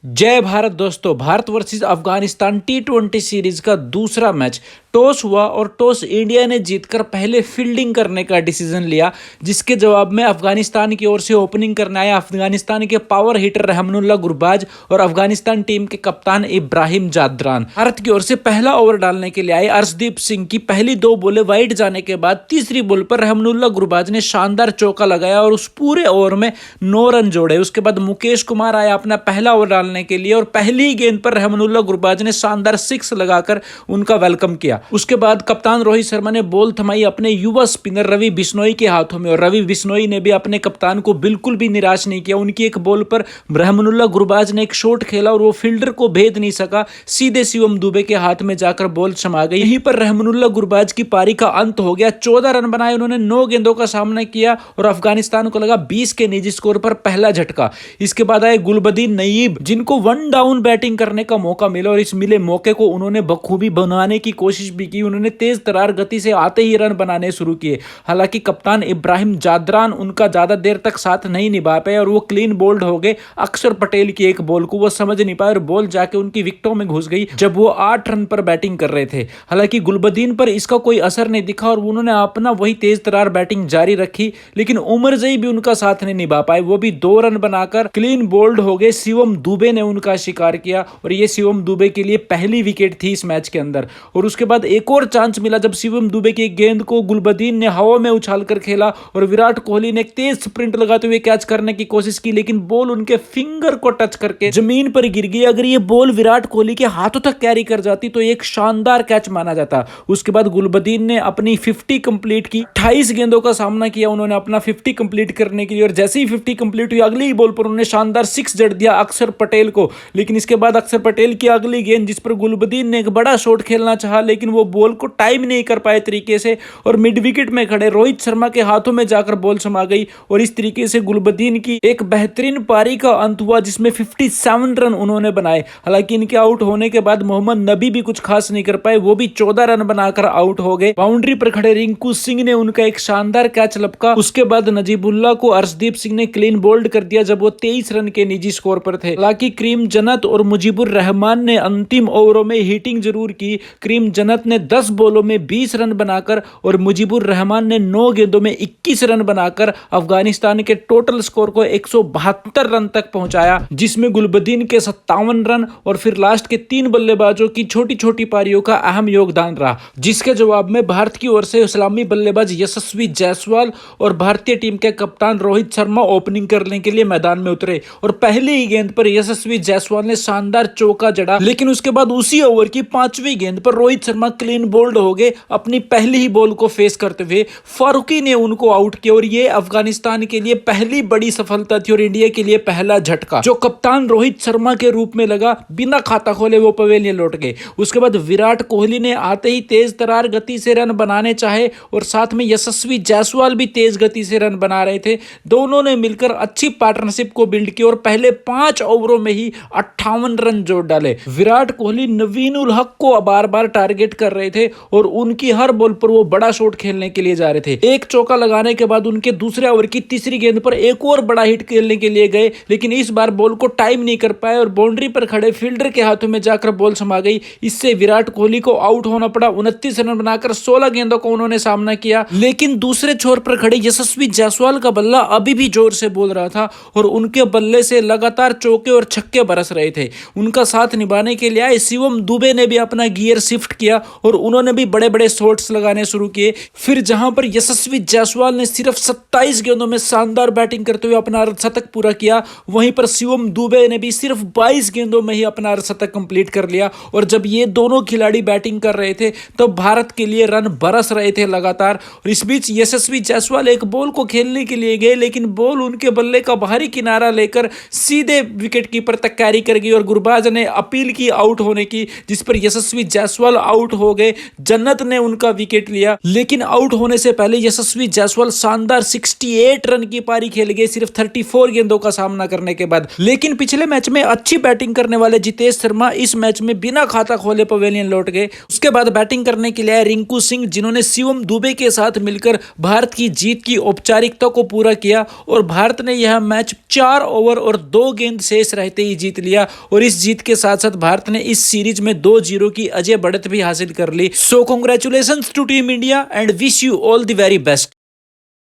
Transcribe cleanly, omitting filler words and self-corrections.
जय भारत दोस्तों। भारत वर्सेस अफगानिस्तान टी20 सीरीज का दूसरा मैच टॉस हुआ और टॉस इंडिया ने जीतकर पहले फील्डिंग करने का डिसीजन लिया, जिसके जवाब में अफगानिस्तान की ओर से ओपनिंग करने आया अफगानिस्तान के पावर हिटर रहमानुल्लाह गुरबाज और अफगानिस्तान टीम के कप्तान इब्राहिम जादरान। भारत की ओर से पहला ओवर डालने के लिए आए अर्शदीप सिंह की पहली दो बॉलें वाइड जाने के बाद तीसरी बॉल पर रहमानुल्लाह गुरबाज ने शानदार चौका लगाया और उस पूरे ओवर में 9 रन जोड़े। उसके बाद मुकेश कुमार आया अपना पहला ओवर डालने के लिए और पहली ही गेंद पर रहमानुल्लाह गुरबाज ने शानदार 6 लगाकर उनका वेलकम किया। उसके बाद कप्तान रोहित शर्मा ने बॉल थमाई अपने युवा स्पिनर रवि बिश्नोई के हाथों में और रवि बिश्नोई ने भी अपने कप्तान को बिल्कुल भी निराश नहीं किया। उनकी एक बॉल पर रहमानुल्लाह गुरबाज ने एक शॉट खेला और वो फील्डर को भेद नहीं सका, सीधे शिवम दुबे के हाथ में जाकर बॉल समा गई। यहीं पर रहमानुल्लाह गुरबाज की पारी का अंत हो गया। 14 रन बनाए उन्होंने, 9 गेंदों का सामना किया और अफगानिस्तान को लगा 20 के निजी स्कोर पर पहला झटका। इसके बाद आए गुलबदीन नईब, जिनको 1 डाउन बैटिंग करने का मौका मिला और इस मिले मौके को उन्होंने बखूबी बनाने की कोशिश भी की। उन्होंने तेज तरार गति से आते ही रन बनाने शुरू किए। हालांकि कप्तान इब्राहिम जादरान उनका ज्यादा देर तक साथ नहीं निभा पाए और वो क्लीन बोल्ड हो गए। अक्षर पटेल की एक बॉल को वो समझ नहीं पाए और बॉल जाके उनकी विकेटों में घुस गई जब वो 8 रन पर बैटिंग कर रहे थे। हालांकि गुलबदीन पर इसका कोई असर नहीं दिखा और उन्होंने अपना वही तेज तरार बैटिंग जारी रखी, लेकिन उमरजई भी उनका साथ नहीं निभा पाए। वो भी 2 रन बनाकर क्लीन बोल्ड हो गए। शिवम दुबे ने उनका शिकार किया और ये शिवम दुबे के लिए पहली विकेट थी इस मैच के अंदर। और उसके बाद एक और चांस मिला जब शिवम दुबे की गेंद को गुलबदीन ने हवा में उछालकर खेला और विराट कोहली ने एक तेज स्प्रिंट लगाते हुए कैच करने की कोशिश की, लेकिन बॉल उनके फिंगर को टच करके जमीन पर गिर गई। अगर ये बॉल विराट कोहली के हाथों तक कैरी कर जाती तो एक शानदार कैच माना जाता। उसके बाद गुलबदीन ने अपनी 50 कंप्लीट की। 28 गेंदों का सामना किया उन्होंने अपना 50 कंप्लीट करने के लिए और जैसे ही 50 कंप्लीट हुई अगली बॉल पर उन्होंने शानदार 6 जड़ दिया अक्षर पटेल को। लेकिन इसके बाद अक्षर पटेल की अगली गेंद जिस पर गुलबदीन ने एक बड़ा शॉट खेलना चाहा, लेकिन वो बॉल को टाइम नहीं कर पाए तरीके से और मिड विकेट में खड़े रोहित शर्मा के हाथों में जाकर बॉल समा गई और इस तरीके से गुलबदीन की एक बेहतरीन पारी का अंत हुआ जिसमें 57 रन उन्होंने बनाए। हालांकि इनके आउट होने के बाद मोहम्मद नबी भी कुछ खास नहीं कर पाए, वो भी 14 रन बनाकर आउट हो गए। बाउंड्री पर खड़े रिंकू सिंह ने उनका एक शानदार कैच लपका। उसके बाद नजीबुल्लाह को अर्शदीप सिंह ने क्लीन बोल्ड कर दिया जब वो 23 रन के निजी स्कोर पर थे। हालांकि करीम जन्नत और मुजीबुर रहमान ने अंतिम ओवरों में हिटिंग जरूर की। करीम जन्नत ने 10 बॉलों में 20 रन बनाकर और मुजीबुर रहमान ने 9 गेंदों में 21 रन बनाकर अफगानिस्तान के टोटल स्कोर को 172 रन तक पहुंचाया, जिसमें गुलबदीन के 57 रन और फिर लास्ट के 3 बल्लेबाजों की छोटी छोटी पारियों का अहम योगदान रहा। जिसके जवाब में भारत की ओर से इस्लामी बल्लेबाज यशस्वी जायसवाल और भारतीय टीम के कप्तान रोहित शर्मा ओपनिंग करने के लिए मैदान में उतरे और पहली ही गेंद पर यशस्वी जायसवाल ने शानदार चौका जड़ा। लेकिन उसके बाद उसी ओवर की 5वीं गेंद पर रोहित शर्मा क्लीन बोल्ड हो गए अपनी पहली ही बॉल को फेस करते हुए। फारूकी ने उनको आउट किया और ये अफगानिस्तान के लिए पहली बड़ी सफलता थी और इंडिया के लिए पहला झटका जो कप्तान रोहित शर्मा के रूप में लगा। बिना खाता खोले वो पवेलियन लौट गए। उसके बाद विराट कोहली ने आते ही तेज तरार गति से रन बनाने चाहे और साथ में यशस्वी जायसवाल भी तेज गति से रन बना रहे थे। दोनों ने मिलकर अच्छी पार्टनरशिप को बिल्ड की और पहले 5 ओवरों में ही 58 रन जोड़ डाले। विराट कोहली नवीन उल हक को बार बार टारगेट कर रहे थे और उनकी हर बॉल पर वो बड़ा शॉट खेलने के लिए जा रहे थे। एक चौका लगाने के बाद उनके दूसरे ओवर की तीसरी गेंद पर एक और बड़ा हिट खेलने के लिए गए, लेकिन इस बार बॉल को टाइम नहीं कर पाए और बाउंड्री पर खड़े फील्डर के हाथों में जाकर बॉल समा गई। इससे विराट कोहली को आउट होना पड़ा। 29 रन बनाकर 16 गेंदों का उन्होंने सामना किया। लेकिन दूसरे छोर पर खड़े यशस्वी जायसवाल का बल्ला अभी भी जोर से बोल रहा था और उनके बल्ले से लगातार चौके और छक्के बरस रहे थे। उनका साथ निभाने के लिए आए शिवम दुबे ने भी अपना गियर शिफ्ट किया और उन्होंने भी बड़े बड़े शॉट्स लगाने शुरू किए। फिर जहां पर यशस्वी जायसवाल ने सिर्फ 27 गेंदों में शानदार बैटिंग करते हुए अपना अर्धशतक पूरा किया, वहीं पर शिवम दुबे ने भी सिर्फ 22 गेंदों में ही अपना अर्धशतक कंप्लीट कर लिया। और जब ये दोनों खिलाड़ी बैटिंग कर रहे थे तो भारत के लिए रन बरस रहे थे लगातार। और इस बीच यशस्वी जायसवाल एक बॉल को खेलने के लिए गए, लेकिन बॉल उनके बल्ले का बाहरी किनारा लेकर सीधे विकेट कीपर तक कैरी कर गई और गुरबाज ने अपील की आउट होने की, जिस पर यशस्वी जायसवाल आउट हो गए। जन्नत ने उनका विकेट लिया, लेकिन आउट होने से पहले यशस्वी जायसवाल शानदार 68 रन की पारी खेल गए सिर्फ 34 गेंदों का सामना करने के बाद। लेकिन पिछले मैच में अच्छी बैटिंग करने वाले जितेश शर्मा इस मैच में बिना खाता खोले पवेलियन लौट गए। उसके बाद बैटिंग करने के लिए आए रिंकू सिंह, जिन्होंने शिवम दुबे के साथ मिलकर भारत की जीत की औपचारिकता को पूरा किया और भारत ने यह मैच 4 ओवर और 2 गेंद शेष रहते ही जीत लिया। और इस जीत के साथ साथ भारत ने इस सीरीज में 2-0 की अजय बढ़त भी हासिल कर ली। So congratulations to team India and wish you all the very best.